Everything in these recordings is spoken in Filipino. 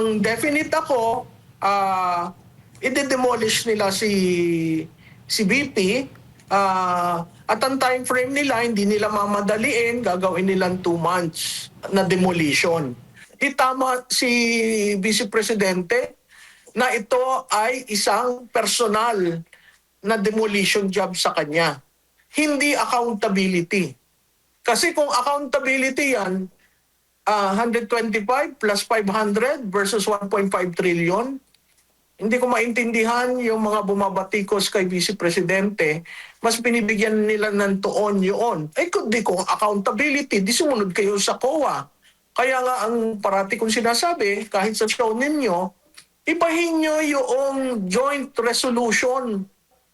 Ang definite ako, i-demolish nila si VP, at ang time frame nila, hindi nila mamadaliin, gagawin nilang 2 months na demolition. Tama si Vice Presidente na ito ay isang personal na demolition job sa kanya. Hindi accountability. Kasi kung accountability yan, 125 plus 500 versus 1.5 trillion, hindi ko maintindihan yung mga bumabatikos kay Vice Presidente, mas binibigyan nila ng tuon yun. Kundi kung accountability, di sumunod kayo sa COA. Kaya nga ang parati kong sinasabi, kahit sa show ninyo, ibahin nyo yung joint resolution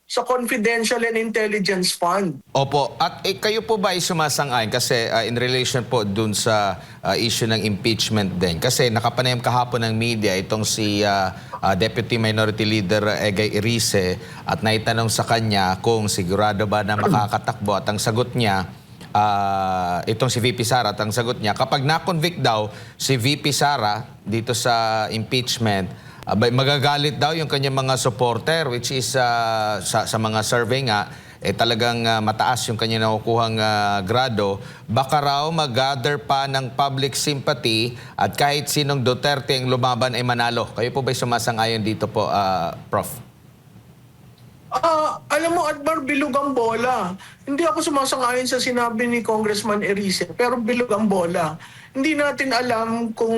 sa Confidential and Intelligence Fund. Opo. At kayo po ba ay sumasang-ayon? Kasi in relation po dun sa issue ng impeachment din. Kasi nakapanayam kahapon ng media itong si Deputy Minority Leader Egay Erice at naitanong sa kanya kung sigurado ba na makakatakbo at ang sagot niya, itong si VP Sara, at ang sagot niya, kapag na-convict daw si VP Sara dito sa impeachment, magagalit daw yung kanyang mga supporter, which is sa mga survey nga, talagang mataas yung kanyang nakukuhang grado. Baka raw mag-gather pa ng public sympathy at kahit sinong Duterte ang lumaban ay manalo. Kayo po ba'y sumasang-ayon dito po, Prof? Alam mo, Admar, bilog ang bola. Hindi ako sumasang-ayon sa sinabi ni Congressman Erice, pero bilog ang bola. Hindi natin alam kung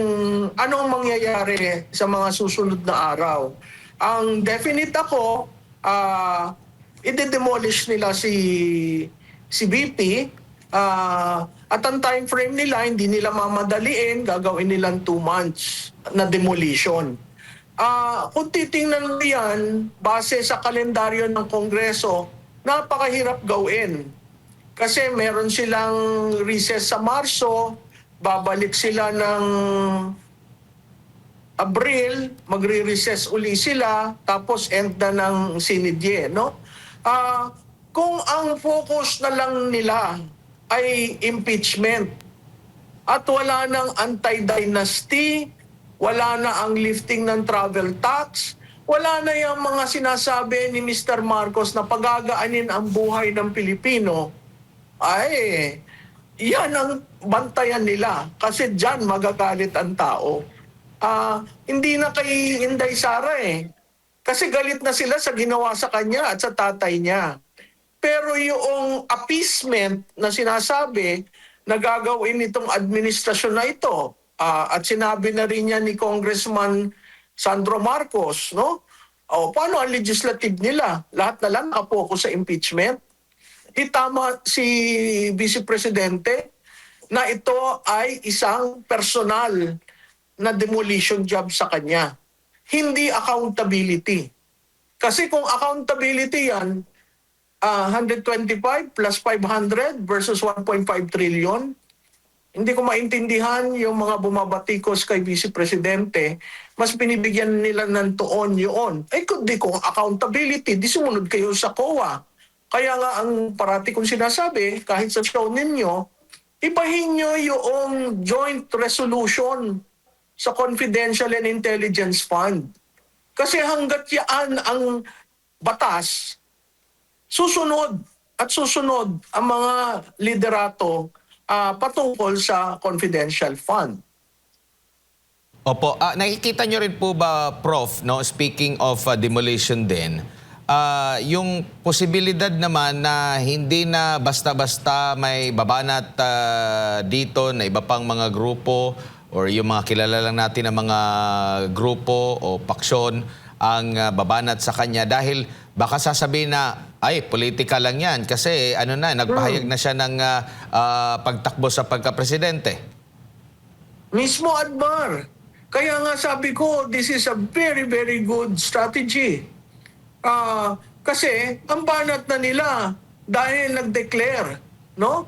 anong mangyayari sa mga susunod na araw. Ang definite ako, i-demolish nila si VP, at ang time frame nila, hindi nila mamadaliin, gagawin nilang 2 months na demolition. Kung titingnan mo yan, base sa kalendaryo ng Kongreso, napakahirap gawin. Kasi meron silang recess sa Marso, babalik sila ng Abril, magre-recess uli sila, tapos end na ng sinidye, no? Kung ang focus na lang nila ay impeachment at wala ng anti-dynasty, wala na ang lifting ng travel tax, wala na yung mga sinasabi ni Mr. Marcos na pagagaanin ang buhay ng Pilipino, ay yan ang bantayan nila kasi dyan magagalit ang tao. Hindi na kay Inday Sara kasi galit na sila sa ginawa sa kanya at sa tatay niya. Pero yung appeasement na sinasabi na gagawin itong administrasyon na ito, at sinabi na rin niya ni Congressman Sandro Marcos, no? Paano ang legislative nila? Lahat na lang nakapokus sa impeachment. Tama si Vice Presidente na ito ay isang personal na demolition job sa kanya. Hindi accountability. Kasi kung accountability yan, 125 plus 500 versus 1.5 trillion, hindi ko maintindihan yung mga bumabatikos kay Vice Presidente, mas binibigyan nila ng tuon yun. Kundi kung accountability, di sumunod kayo sa COA. Kaya nga ang parati kong sinasabi, kahit sa show ninyo, ibahin nyo yung joint resolution sa Confidential and Intelligence Fund. Kasi hanggat yan ang batas, susunod at susunod ang mga liderato patungkol sa confidential fund. Opo. Nakikita nyo rin po ba, Prof, no, speaking of demolition din, yung posibilidad naman na hindi na basta-basta may babanat dito na iba pang mga grupo or yung mga kilala lang natin na mga grupo o paksyon ang babanat sa kanya dahil baka sasabihin na, ay, politika lang yan kasi nagpahayag na siya ng pagtakbo sa pagka-presidente. Mismo, Admar. Kaya nga sabi ko, this is a very, very good strategy. Kasi ang banat na nila dahil nag-declare, no?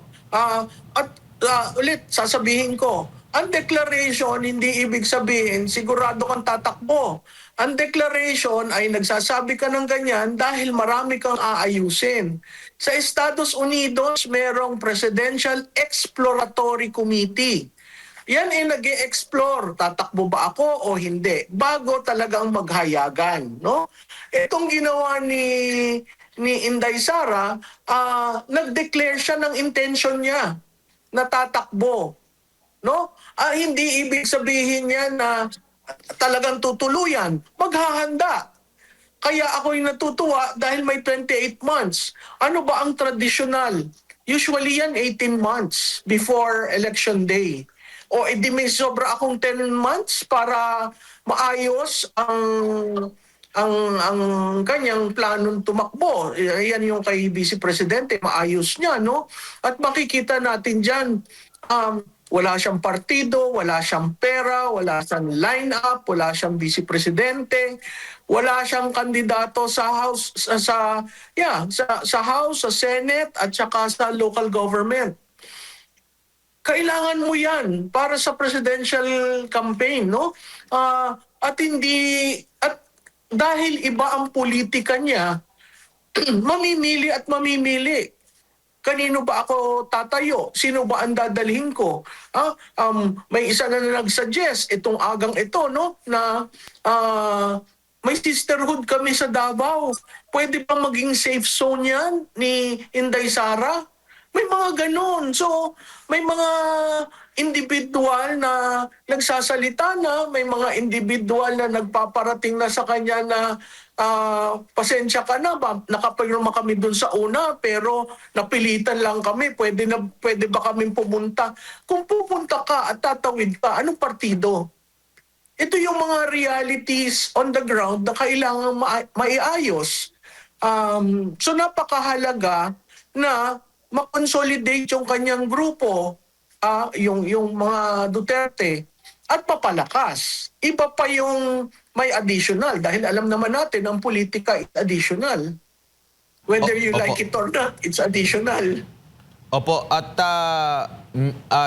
Ulit, sasabihin ko, ang declaration hindi ibig sabihin sigurado kang tatakbo. Ang declaration ay nagsasabi ka ng ganyan dahil marami kang aayusin. Sa Estados Unidos, merong Presidential Exploratory Committee. yan ay nag-e-explore, tatakbo ba ako o hindi, bago talagang maghayagan, no? Itong ginawa ni Inday Sara, nag-declare siya ng intention niya na tatakbo, no? Hindi ibig sabihin niya na talagang tutuluyan, maghahanda. Kaya ako'y natutuwa dahil may 28 months. Ano ba ang traditional? Usually yan 18 months before election day. O edi may sobra akong 10 months para maayos ang kanyang planong tumakbo. Yan yung kay Vice Presidente, maayos niya, no? At makikita natin diyan, wala siyang partido, wala siyang pera, wala siyang line-up, wala siyang Vice Presidente, wala siyang kandidato sa House, sa House, sa Senate, at saka sa local government. Kailangan mo yan para sa presidential campaign, no? At dahil iba ang politika niya, mamimili at mamimili. Kanino ba ako tatayo? Sino ba ang dadalhin ko? May isa na nag-suggest itong agang ito, no? Na may sisterhood kami sa Davao. Pwede pa maging safe zone yan ni Inday Sara? May mga ganon. So, may mga individual na nagsasalita na, may mga individual na nagpaparating na sa kanya na pasensya ka na, nakapirma kami dun sa una, pero napilitan lang kami, pwede ba kaming pumunta? Kung pupunta ka at tatawid ka, anong partido? Ito yung mga realities on the ground na kailangan maiayos. So napakahalaga na makonsolidate yung kanyang grupo, yung mga Duterte, at papalakas. Iba pa yung may additional dahil alam naman natin ang politika is additional. Whether you like it or not, it's additional. Opo, at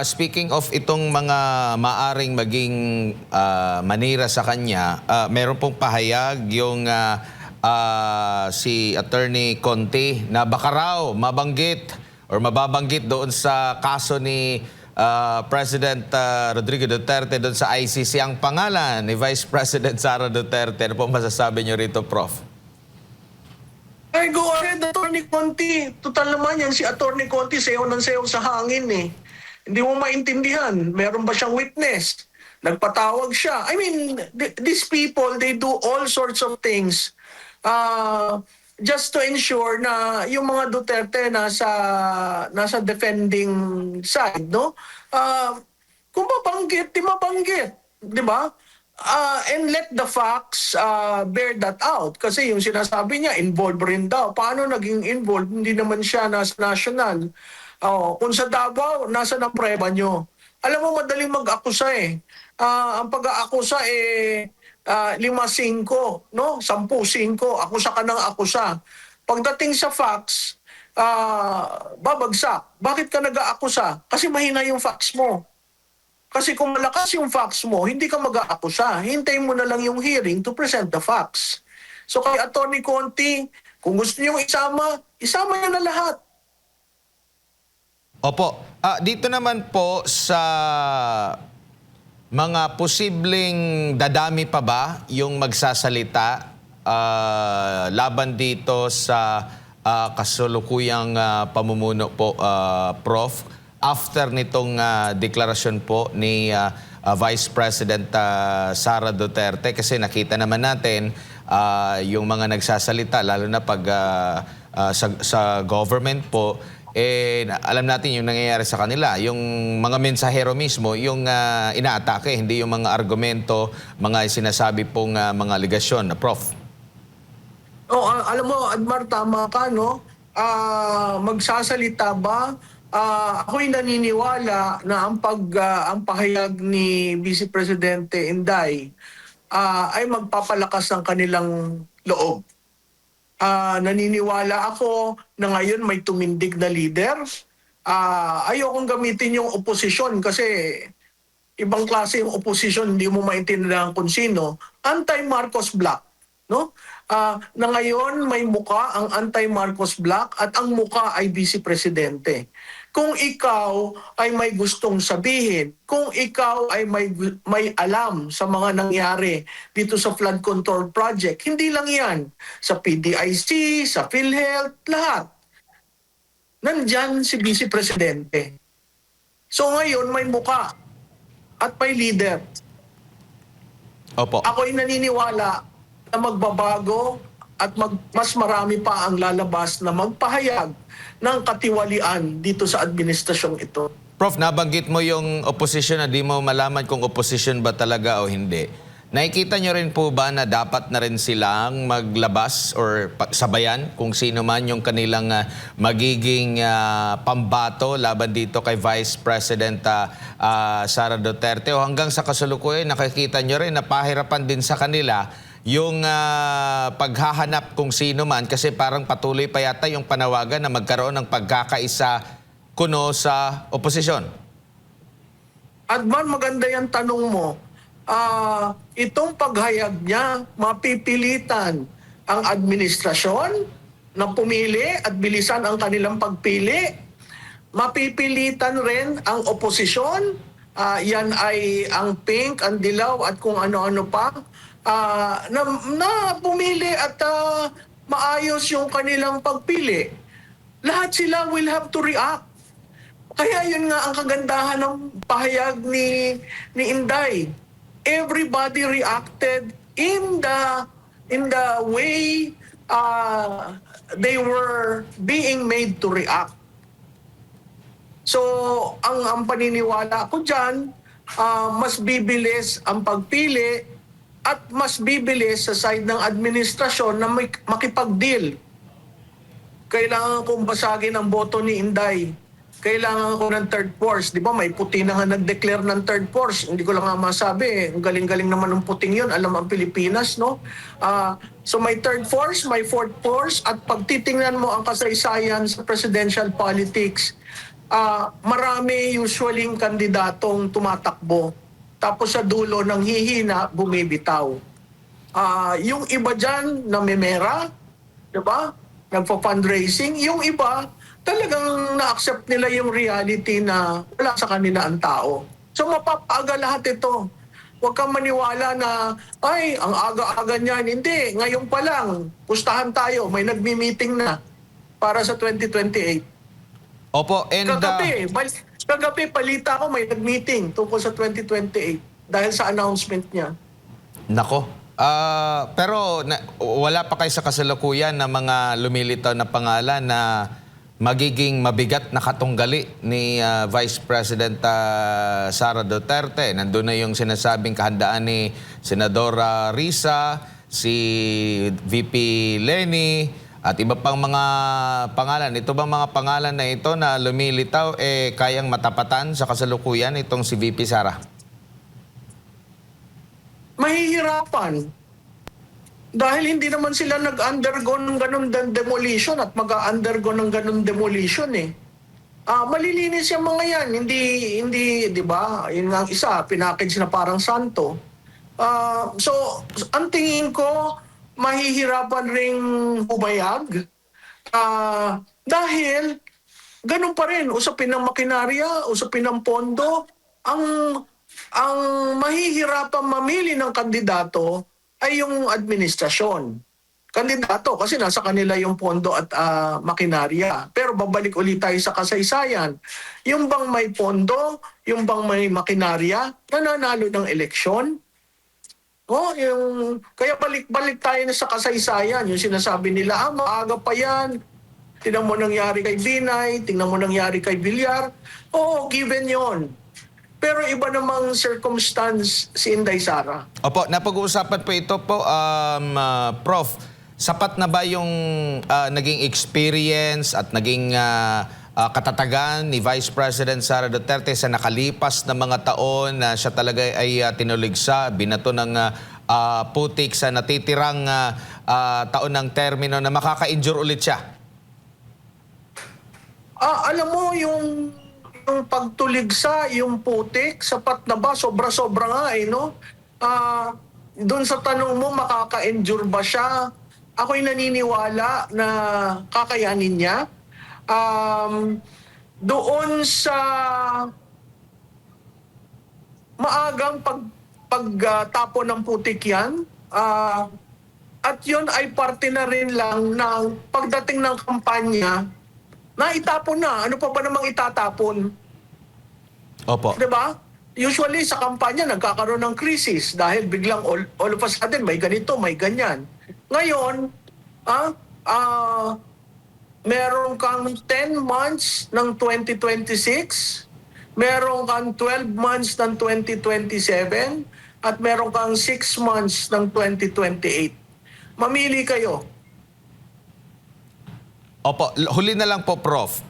speaking of itong mga maaring maging manira sa kanya, meron pong pahayag yung si Attorney Conti na baka raw mababanggit doon sa kaso ni President Rodrigo Duterte doon sa ICC ang pangalan ni Vice President Sara Duterte. Ano po masasabi niyo rito, Prof? Ay, go ahead, Attorney Conti. Total naman yan, si Attorney Conti, sayaw ng sayaw sa hangin eh. Hindi mo maintindihan. Meron ba siyang witness? Nagpatawag siya. I mean, these people, they do all sorts of things just to ensure na yung mga Duterte nasa defending side, no? Kung mabanggit, di mabanggit. Di ba? And let the facts bear that out. Kasi yung sinasabi niya, involved rin daw. Paano naging involved? Hindi naman siya nasa national. Kung sa Davao, nasa ng preba nyo. Alam mo, madaling mag-akusa eh. Ang pag-aakusa eh, 5-5, no? 10-5. Akusa ka ng akusa. Pagdating sa facts, babagsak. Bakit ka nag-aakusa? Kasi mahina yung facts mo. Kasi kung malakas yung facts mo, hindi ka mag-aakusa. Hintayin mo na lang yung hearing to present the facts. So kay Attorney Conti, kung gusto niyo isama niyo na lahat. Opo. Dito naman po sa mga posibleng dadami pa ba yung magsasalita laban dito sa kasulukuyang pamumuno po, Prof, after nitong deklarasyon po ni Vice President Sara Duterte? Kasi nakita naman natin yung mga nagsasalita, lalo na pag sa government po, alam natin yung nangyayari sa kanila. Yung mga mensahero mismo, yung inaatake, hindi yung mga argumento, mga sinasabi pong mga aligasyon. Prof? Alam mo, Admar, tama ka, no? Magsasalita ba? Ako'y naniniwala na ang pahayag ni Vice Presidente Inday ay magpapalakas ng kanilang loob. Naniniwala ako na ngayon may tumindig na leader. Ayokong gamitin yung oposisyon kasi ibang klase yung oposisyon, hindi mo maintindihan kung sino. Anti-Marcos Bloc, no? Na ngayon may muka ang anti-Marcos Bloc at ang muka ay Vice Presidente. kung ikaw ay may gustong sabihin, kung ikaw ay may alam sa mga nangyari dito sa flood control project, hindi lang yan, sa PDIC, sa PhilHealth, lahat. Nandyan si Vice Presidente. So ngayon may muka at may leader. Opo. Ako'y naniniwala na magbabago at mas marami pa ang lalabas na magpahayag ng katiwalian dito sa administrasyong ito. Prof, nabanggit mo yung opposition na di mo malaman kung opposition ba talaga o hindi. Nakikita nyo rin po ba na dapat na rin silang maglabas or sabayan kung sino man yung kanilang magiging pambato laban dito kay Vice President Sara Duterte? O hanggang sa kasalukuyan, nakikita nyo rin na pahirapan din sa kanila yung paghahanap kung sino man kasi parang patuloy pa yata yung panawagan na magkaroon ng pagkakaisa kuno sa oposisyon. Adman, maganda yung tanong mo. Itong paghayag niya, mapipilitan ang administrasyon na pumili at bilisan ang kanilang pagpili. Mapipilitan rin ang oposisyon. Yan ay ang pink, ang dilaw at kung ano-ano pa. Na pumili at maayos yung kanilang pagpili. Lahat sila will have to react. Kaya yun nga ang kagandahan ng pahayag ni Inday. Everybody reacted in the way they were being made to react. So, ang paniniwala ko dyan, mas bibilis ang pagpili at mas bibilis sa side ng administrasyon na makipag-deal. Kailangan kong basagin ang boto ni Inday. Kailangan ko ng third force. Di ba may puti na nga nag-declare ng third force. Hindi ko lang nga masabi. Ang galing-galing naman ng puting yun. Alam ang Pilipinas, no? So may third force, may fourth force. At pag titingnan mo ang kasaysayan sa presidential politics, marami usually kandidatong tumatakbo. Tapos sa dulo ng hihina, bumibitaw. Yung iba dyan, namemera, di ba? Nagpo-fundraising. Yung iba, talagang na-accept nila yung reality na wala sa kanila ang tao. So mapapaaga lahat ito. Huwag kang maniwala na, ay, ang aga-aga niyan. Hindi, ngayon pa lang, pustahan tayo, may nagmi-meeting na para sa 2028. Opo, and Kagabi, palita ko may nag-meeting tungkol sa 2028 dahil sa announcement niya. nako. Pero wala pa kayo sa kasalukuyan na mga lumilitaw na pangalan na magiging mabigat na katunggali ni Vice President Sara Duterte. Nandun na yung sinasabing kahandaan ni Senadora Risa, si VP Leni, at iba pang mga pangalan. Ito bang mga pangalan na ito na lumilitaw kayang matapatan sa kasalukuyan itong si VP Sara? Mahihirapan. Dahil hindi naman sila nag-undergo ng ganun demolition at mag-undergo ng ganun demolition eh. Malilinis yung mga yan. Hindi, di ba? Yun nga ang isa, pinackage na parang santo. So, ang tingin ko, mahihirapan ring humayag. Dahil, ganun pa rin, usapin ng makinarya, usapin ng pondo, ang mahihirapan mamili ng kandidato ay yung administrasyon. Kandidato kasi nasa kanila yung pondo at makinarya. Pero babalik ulit tayo sa kasaysayan. Yung bang may pondo, yung bang may makinarya, nananalo ng eleksyon. Kaya balik tayo na sa kasaysayan. Yung sinasabi nila, maaga pa yan. Tingnan mo nangyari kay Binay, tingnan mo nangyari kay Villar. Oo, given yon. Pero iba namang circumstance si Inday Sara. Opo, napag-uusapan po ito po, Prof. Sapat na ba yung naging experience at naging katatagan ni Vice President Sara Duterte sa nakalipas na mga taon na siya talaga ay tinuligsa, binato ng putik sa natitirang taon ng termino na makaka-injure ulit siya? Alam mo, yung pagtuligsa, yung putik, sapat na ba? Sobra-sobra nga no? Doon sa tanong mo, makaka-endure ba siya? Ako'y naniniwala na kakayanin niya. doon sa maagang pagtapon ng putik yan. At yun ay parte na rin lang ng pagdating ng kampanya na itapon na. Ano pa ba namang itatapon? Opo. 'Di ba? Usually sa kampanya nagkakaroon ng crisis dahil biglang all of a sudden may ganito, may ganyan. Ngayon, ah, ah, meron kang 10 months ng 2026, meron kang 12 months ng 2027, at meron kang 6 months ng 2028. Mamili kayo. Opo, huli na lang po, Prof.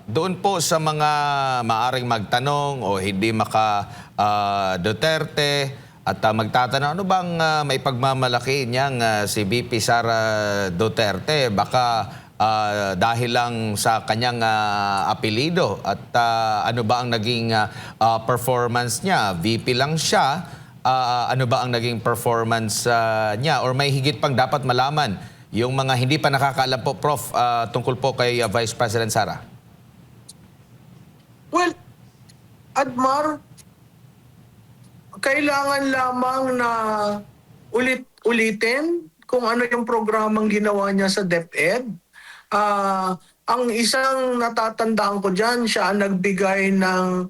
Doon po sa mga maaring magtanong o hindi Duterte at magtatanong, ano bang may pagmamalaki niyang si VP Sara Duterte? Baka dahil lang sa kanyang apelido at ano ba ang naging performance niya? VP lang siya. Ano ba ang naging performance niya? Or may higit pang dapat malaman yung mga hindi pa nakakaalam po, Prof, tungkol po kay Vice President Sara? Well, Admar, kailangan lamang na ulitin kung ano yung programang ginawa niya sa DepEd. Ang isang natatandaan ko dyan, siya ang nagbigay ng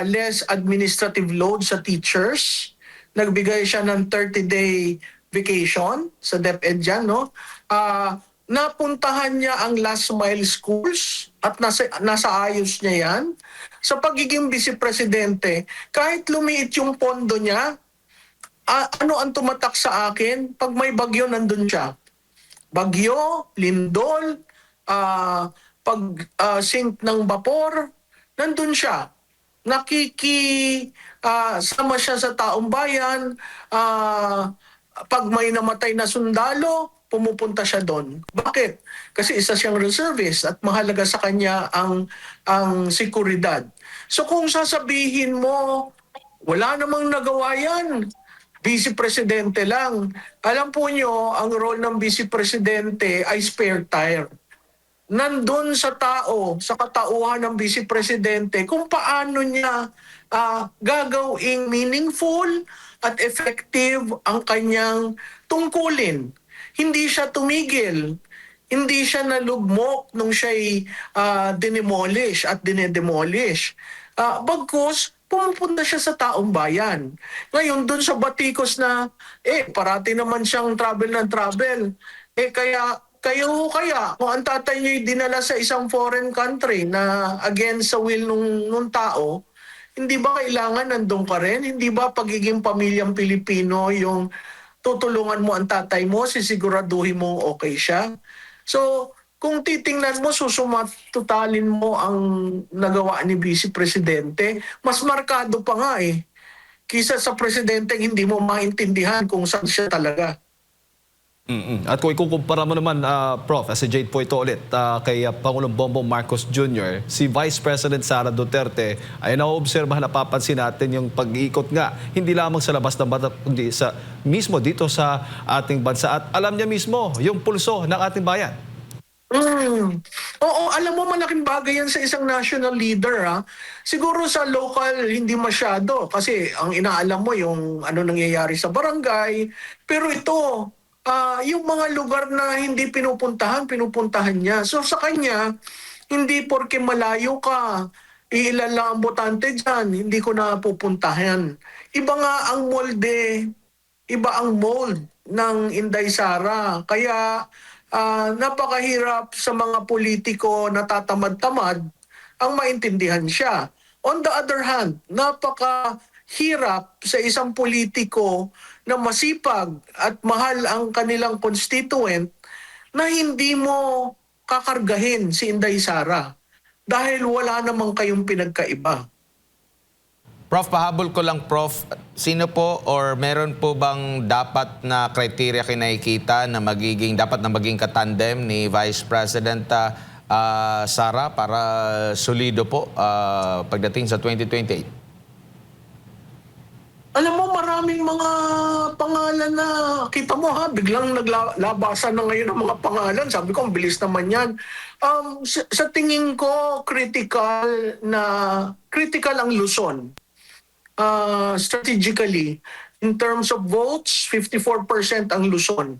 less administrative load sa teachers. Nagbigay siya ng 30-day vacation sa DepEd dyan, no? Napuntahan niya ang last mile schools at nasa ayos niya yan. Sa pagiging vice-presidente, kahit lumiit yung pondo niya, ano ang tumatak sa akin? Pag may bagyo, nandun siya. Bagyo, lindol, pag-sink ng vapor, nandun siya. Sama siya sa taong bayan. Pag may namatay na sundalo, pumupunta siya doon. Bakit? Kasi isa siyang reservist at mahalaga sa kanya ang seguridad. So kung sasabihin mo, wala namang nagawa yan, vice-presidente lang. Alam po nyo, ang role ng vice-presidente ay spare tire. Nandun sa tao, sa katauhan ng vice-presidente, kung paano niya gagawing meaningful at effective ang kanyang tungkulin. Hindi siya tumigil. Hindi siya nalugmok nung siya'y dinemolish at dinedemolish. Bagkus, pumupunta siya sa taong bayan. Ngayon, dun sa batikos na, parati naman siyang travel ng travel. Kaya kung ang tatay niyo'y dinala sa isang foreign country na against sa will nung tao, hindi ba kailangan nandun ka rin? Hindi ba pagiging pamilyang Pilipino yung tutulungan mo ang tatay mo, sisiguraduhin mo okay siya? So, kung titingnan mo, totalin mo ang nagawa ni Vice Presidente, mas markado pa nga kisa sa presidente hindi mo maintindihan kung saan siya talaga. At kung ikukumpara mo naman, Prof, as a Jade po ito ulit, kay Pangulong Bongbong Marcos Jr., si Vice President Sara Duterte ay naoobserbahan, napapansin natin yung pag-iikot nga, hindi lamang sa labas ng bansa, kundi mismo dito sa ating bansa. At alam niya mismo yung pulso ng ating bayan. Oo, alam mo, malaking bagay yan sa isang national leader. Siguro sa local, hindi masyado. Kasi ang inaalam mo yung ano nangyayari sa barangay. Pero ito, yung mga lugar na hindi pinupuntahan niya. So sa kanya, hindi porke malayo ka, ilan lang ang botante dyan, hindi ko na pupuntahan. Iba nga ang molde, iba ang mold ng Inday Sara. Kaya napakahirap sa mga politiko na tatamad-tamad ang maintindihan siya. On the other hand, napakahirap sa isang politiko na masipag at mahal ang kanilang constituent na hindi mo kakargahin si Inday Sara dahil wala namang kayong pinagkaiba. Prof, pahabol ko lang, Prof. Sino po or meron po bang dapat na criteria kinakita na dapat na maging katandem ni Vice President Sara para solido po pagdating sa 2028? Alam mo, maraming mga pangalan na, kita mo ha, biglang naglabasan na ngayon ang mga pangalan. Sabi ko, ang bilis naman yan. Sa tingin ko, critical ang Luzon. Strategically, in terms of votes, 54% ang Luzon.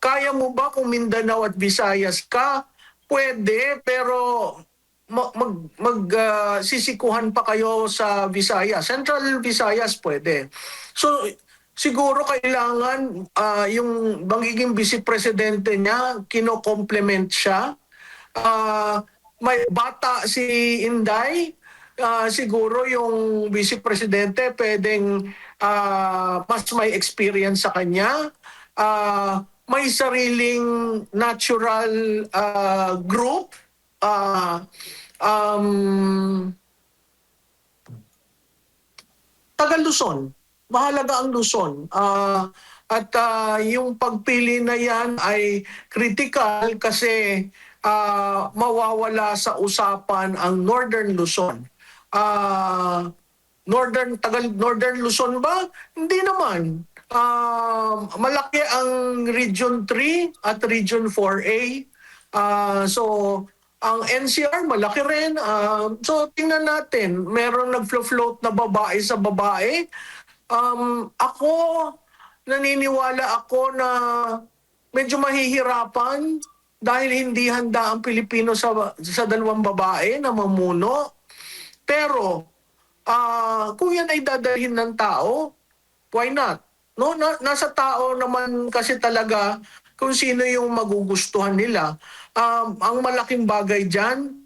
Kaya mo ba kung Mindanao at Visayas ka? Pwede, pero sisikuhan pa kayo sa Visayas. Central Visayas pwede. So, siguro kailangan yung magiging vice presidente niya, kino-complement siya. May bata si Inday, siguro yung vice presidente pwedeng mas may experience sa kanya. May sariling natural group. Taga Luzon. Mahalaga ang Luzon. Yung pagpili na yan ay critical kasi mawawala sa usapan ang Northern Luzon. Northern Luzon ba? Hindi naman. Malaki ang Region 3 at Region 4A. So, ang NCR malaki rin. So, tingnan natin. Merong nag-float na babae sa babae. Ako, naniniwala ako na medyo mahihirapan dahil hindi handa ang Pilipino sa dalawang babae na mamuno. Pero, kung yan ay dadalhin ng tao, why not? No, nasa tao naman kasi talaga kung sino yung magugustuhan nila. Ang malaking bagay dyan,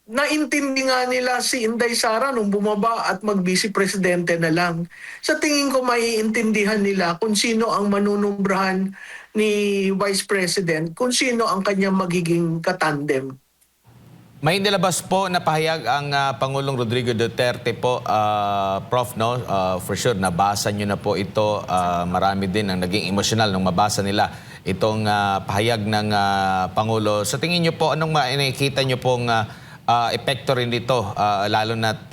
naintindi nga nila si Inday Sara nung bumaba at mag-vice presidente na lang. Sa tingin ko maiintindihan nila kung sino ang manunumbrahan ni Vice President, kung sino ang kanyang magiging katandem. May nilabas po na pahayag ang Pangulong Rodrigo Duterte po, Prof, no? For sure, nabasa nyo na po ito. Marami din ang naging emosyonal nung mabasa nila itong pahayag ng Pangulo. Sa tingin nyo po, anong nakikita nyo pong epekto rin dito, lalo na't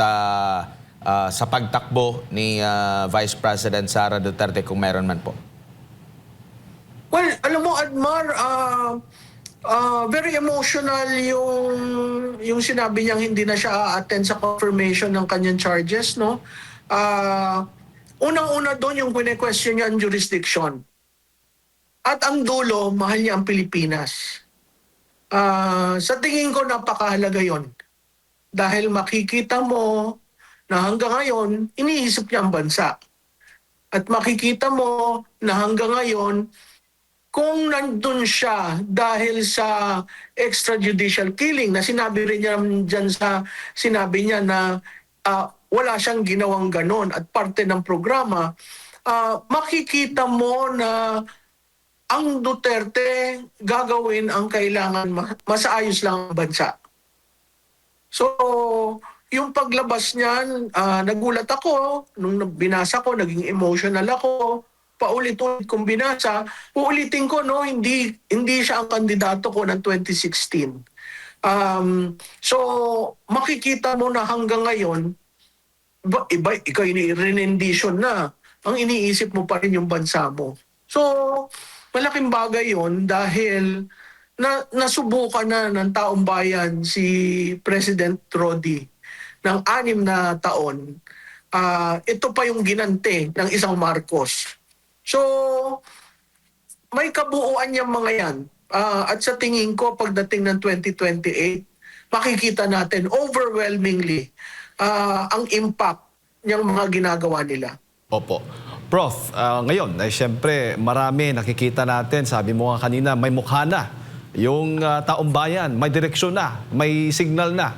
sa pagtakbo ni Vice President Sara Duterte kung meron man po? Well, alam mo, Admar, very emotional yung sinabi niyang hindi na siya a-attend sa confirmation ng kanyang charges, no? Unang-una doon yung kine-question niya ang jurisdiction. At ang dulo, mahal niya ang Pilipinas. Sa tingin ko, napakahalaga yon. Dahil makikita mo na hanggang ngayon, iniisip niya ang bansa. At makikita mo na hanggang ngayon, kung nandun siya dahil sa extrajudicial killing na sinabi rin niya dyan sa sinabi niya na wala siyang ginawang ganon at parte ng programa, makikita mo na ang Duterte gagawin ang kailangan masaayos lang ang bansa. So, yung paglabas niyan, nagulat ako, nung binasa ko, naging emotional ako, paulit-ulit kong binasa, uulitin ko, no, hindi siya ang kandidato ko ng 2016. So, makikita mo na hanggang ngayon, ikaw rendition na, ang iniisip mo pa rin yung bansa mo. So, malaking bagay yon dahil nasubukan na ng taong bayan si President Rodi ng 6 na taon. Ito pa yung ginante ng isang Marcos. So, may kabuuan niyang mga yan. At sa tingin ko, pagdating ng 2028, makikita natin overwhelmingly ang impact niyang mga ginagawa nila. Opo. Prof, ngayon, siyempre marami nakikita natin, sabi mo nga kanina, may mukha na. Yung taong bayan, may direksyon na, may signal na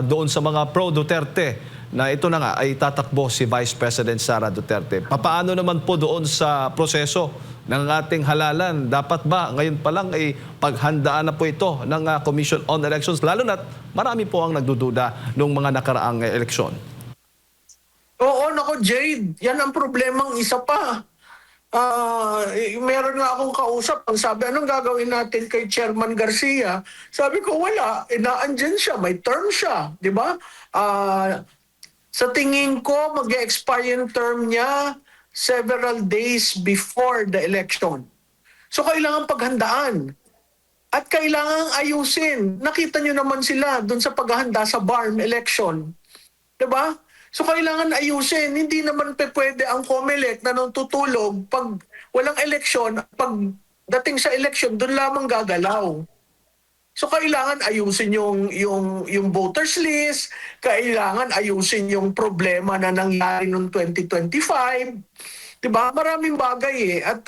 doon sa mga pro-Duterte na ito na nga ay tatakbo si Vice President Sara Duterte. Papaano naman po doon sa proseso ng ating halalan? Dapat ba ngayon pa lang ay paghandaan na po ito ng Commission on Elections? Lalo na't marami po ang nagdududa nung mga nakaraang eleksyon. Oo, nako Jade, yan ang problemang isa pa. Meron nga akong kausap, ang sabi, anong gagawin natin kay Chairman Garcia? Sabi ko, wala, naandyan siya, may term siya, di ba? Sa tingin ko, mag-expire yung term niya several days before the election. So kailangan paghandaan. At kailangan ayusin. Nakita nyo naman sila doon sa paghahanda sa BARM election. 'Di ba? So kailangan ayusin. Hindi naman pwede ang COMELEC na nang tutulog pag walang eleksyon, pag dating sa eleksyon, doon lamang gagalaw. So kailangan ayusin yung voters list, kailangan ayusin yung problema na nangyari noong 2025. 'Di ba? Maraming bagay eh. At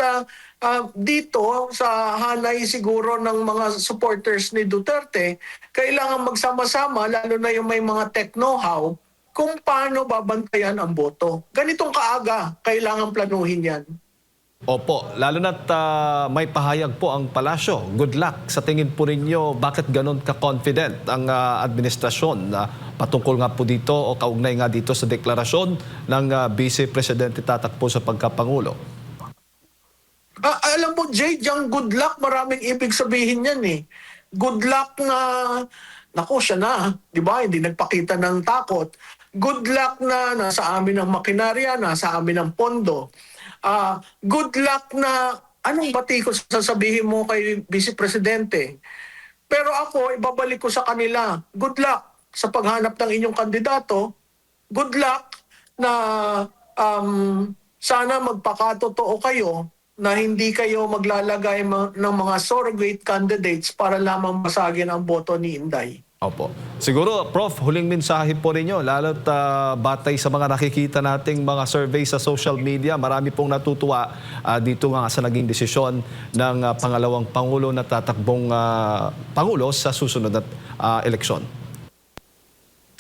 dito sa hanay siguro ng mga supporters ni Duterte, kailangan magsama-sama lalo na yung may mga tech know-how kung paano babantayan ang boto. Ganitong kaaga, kailangan planuhin 'yan. Opo, lalo na't may pahayag po ang palasyo. Good luck. Sa tingin po ninyo, bakit ganun ka-confident ang administrasyon na patungkol nga po dito o kaugnay nga dito sa deklarasyon ng Vice Presidente tatakbo sa pagkapangulo? Alam mo, Jay, yung good luck, maraming ibig sabihin yan eh. Good luck na, naku, siya na, di ba? Hindi nagpakita ng takot. Good luck na nasa amin ang makinarya, nasa amin ang pondo. Good luck na, anong batikos sasabihin mo kay Vice Presidente? Pero ako, ibabalik ko sa kanila, good luck sa paghanap ng inyong kandidato. Good luck na sana magpakatotoo kayo na hindi kayo maglalagay ng mga surrogate candidates para lamang masagin ang boto ni Inday. Opo. Siguro, Prof, huling mensahe po rinyo, lalo't batay sa mga nakikita nating mga survey sa social media, marami pong natutuwa dito nga sa naging desisyon ng pangalawang Pangulo na tatakbong Pangulo sa susunod na eleksyon.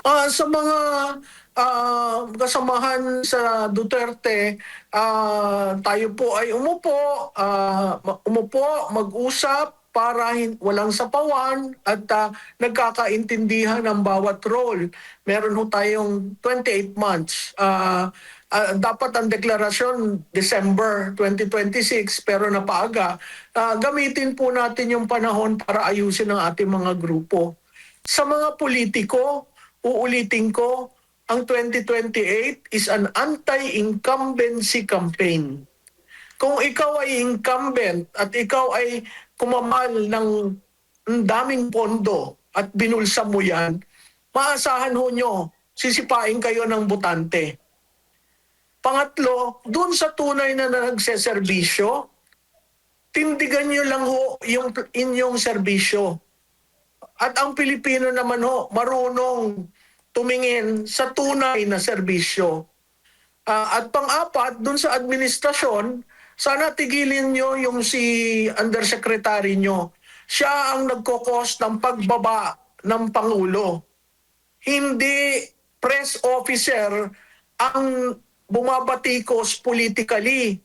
Sa mga kasamahan sa Duterte, tayo po ay umupo, mag-usap para walang sapawan at nagkakaintindihan ng bawat role. Meron ho tayong 28 months. Dapat ang deklarasyon December 2026 pero napaaga. Gamitin po natin yung panahon para ayusin ang ating mga grupo. Sa mga politiko, uulitin ko, ang 2028 is an anti-incumbency campaign. Kung ikaw ay incumbent at ikaw ay kumamal ng daming pondo at binulsa mo yan, maasahan ho nyo, sisipain kayo ng botante. Pangatlo, dun sa tunay na nagseserbisyo, tindigan nyo lang ho yung inyong serbisyo. At ang Pilipino naman ho, marunong tumingin sa tunay na serbisyo. At pang-apat, dun sa administrasyon, sana tigilin nyo yung si undersecretary nyo. Siya ang nagkokos ng pagbaba ng Pangulo. Hindi press officer ang bumabatikos politically.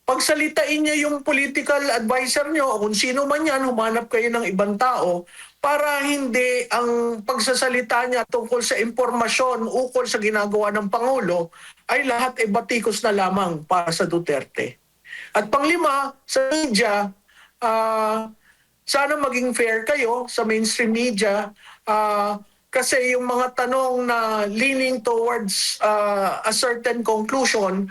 Pagsalitain niya yung political advisor nyo o kung sino man yan, humanap kayo ng ibang tao para hindi ang pagsasalita niya tungkol sa impormasyon ukol sa ginagawa ng Pangulo ay lahat ay batikos na lamang para sa Duterte. At panglima, sa media, sana maging fair kayo sa mainstream media kasi yung mga tanong na leaning towards a certain conclusion,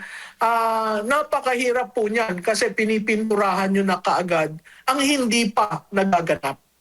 napakahirap po niyan kasi pinipinturahan nyo na kaagad ang hindi pa nagaganap.